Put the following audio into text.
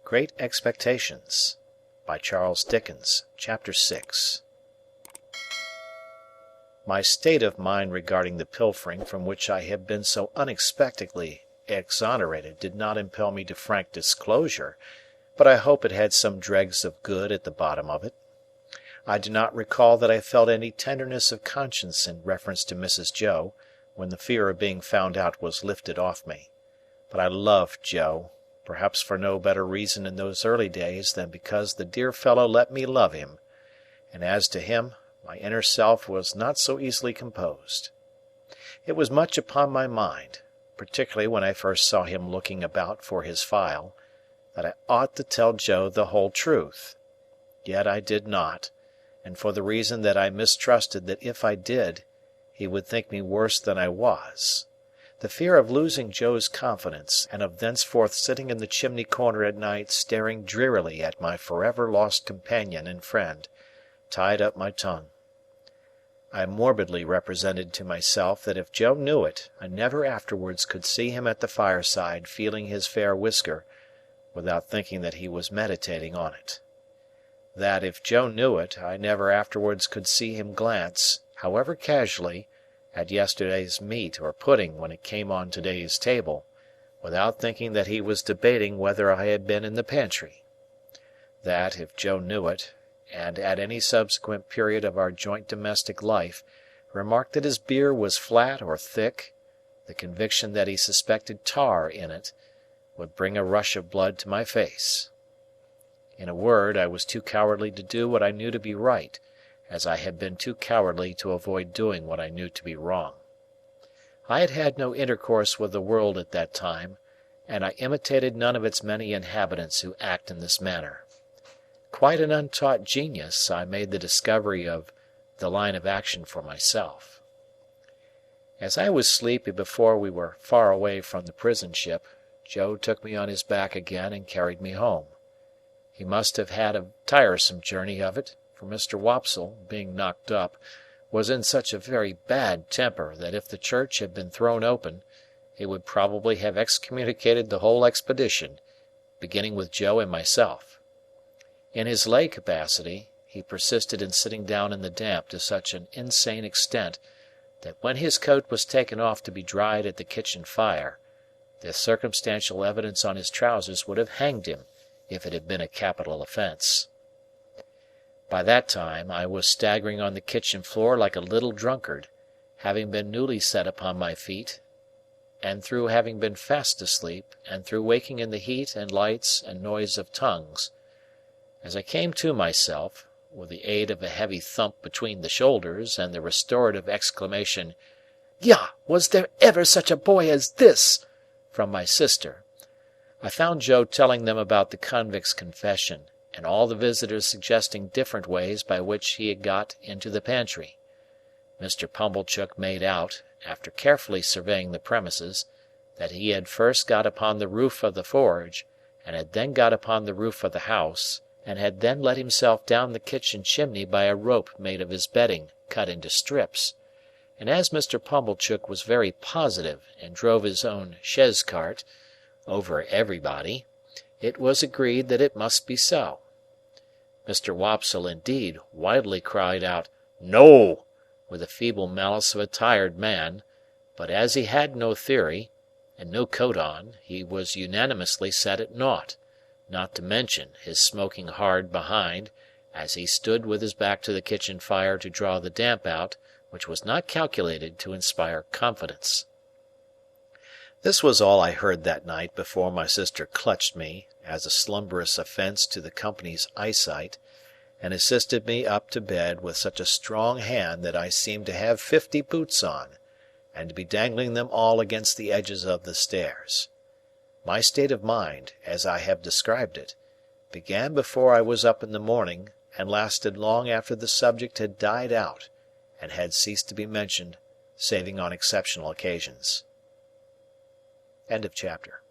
Great Expectations by Charles Dickens. Chapter 6. My state of mind regarding the pilfering from which I had been so unexpectedly exonerated did not impel me to frank disclosure, but I hope it had some dregs of good at the bottom of it. I do not recall that I felt any tenderness of conscience in reference to Mrs. Joe, when the fear of being found out was lifted off me. But I loved Joe, perhaps for no better reason in those early days than because the dear fellow let me love him, and as to him, my inner self was not so easily composed. It was much upon my mind, particularly when I first saw him looking about for his file, that I ought to tell Joe the whole truth. Yet I did not, and for the reason that I mistrusted that if I did, he would think me worse than I was. The fear of losing Joe's confidence, and of thenceforth sitting in the chimney corner at night staring drearily at my forever lost companion and friend, tied up my tongue. I morbidly represented to myself that if Joe knew it, I never afterwards could see him at the fireside feeling his fair whisker, without thinking that he was meditating on it. That if Joe knew it, I never afterwards could see him glance, however casually, at yesterday's meat or pudding when it came on to-day's table, without thinking that he was debating whether I had been in the pantry. That if Joe knew it, and at any subsequent period of our joint domestic life remarked that his beer was flat or thick, the conviction that he suspected tar in it would bring a rush of blood to my face. In a word, I was too cowardly to do what I knew to be right, as I had been too cowardly to avoid doing what I knew to be wrong. I had had no intercourse with the world at that time, and I imitated none of its many inhabitants who act in this manner. Quite an untaught genius, I made the discovery of the line of action for myself. As I was sleepy before we were far away from the prison ship, Joe took me on his back again and carried me home. He must have had a tiresome journey of it, for Mr. Wopsle, being knocked up, was in such a very bad temper that if the church had been thrown open, he would probably have excommunicated the whole expedition, beginning with Joe and myself. In his lay capacity, he persisted in sitting down in the damp to such an insane extent that when his coat was taken off to be dried at the kitchen fire, the circumstantial evidence on his trousers would have hanged him, if it had been a capital offence. By that time I was staggering on the kitchen floor like a little drunkard, having been newly set upon my feet, and through having been fast asleep, and through waking in the heat and lights and noise of tongues. As I came to myself, with the aid of a heavy thump between the shoulders and the restorative exclamation, "Yah! Was there ever such a boy as this?" from my sister, I found Joe telling them about the convict's confession, and all the visitors suggesting different ways by which he had got into the pantry. Mr. Pumblechook made out, after carefully surveying the premises, that he had first got upon the roof of the forge, and had then got upon the roof of the house, and had then let himself down the kitchen chimney by a rope made of his bedding cut into strips, and as Mr. Pumblechook was very positive and drove his own chaise cart over everybody, it was agreed that it must be so. Mr. Wopsle, indeed, wildly cried out, "No!" with the feeble malice of a tired man, but as he had no theory, and no coat on, he was unanimously set at naught, not to mention his smoking hard behind, as he stood with his back to the kitchen fire to draw the damp out, which was not calculated to inspire confidence. This was all I heard that night before my sister clutched me, as a slumberous offence to the company's eyesight, and assisted me up to bed with such a strong hand that I seemed to have 50 boots on, and to be dangling them all against the edges of the stairs. My state of mind, as I have described it, began before I was up in the morning, and lasted long after the subject had died out, and had ceased to be mentioned, saving on exceptional occasions. End of chapter.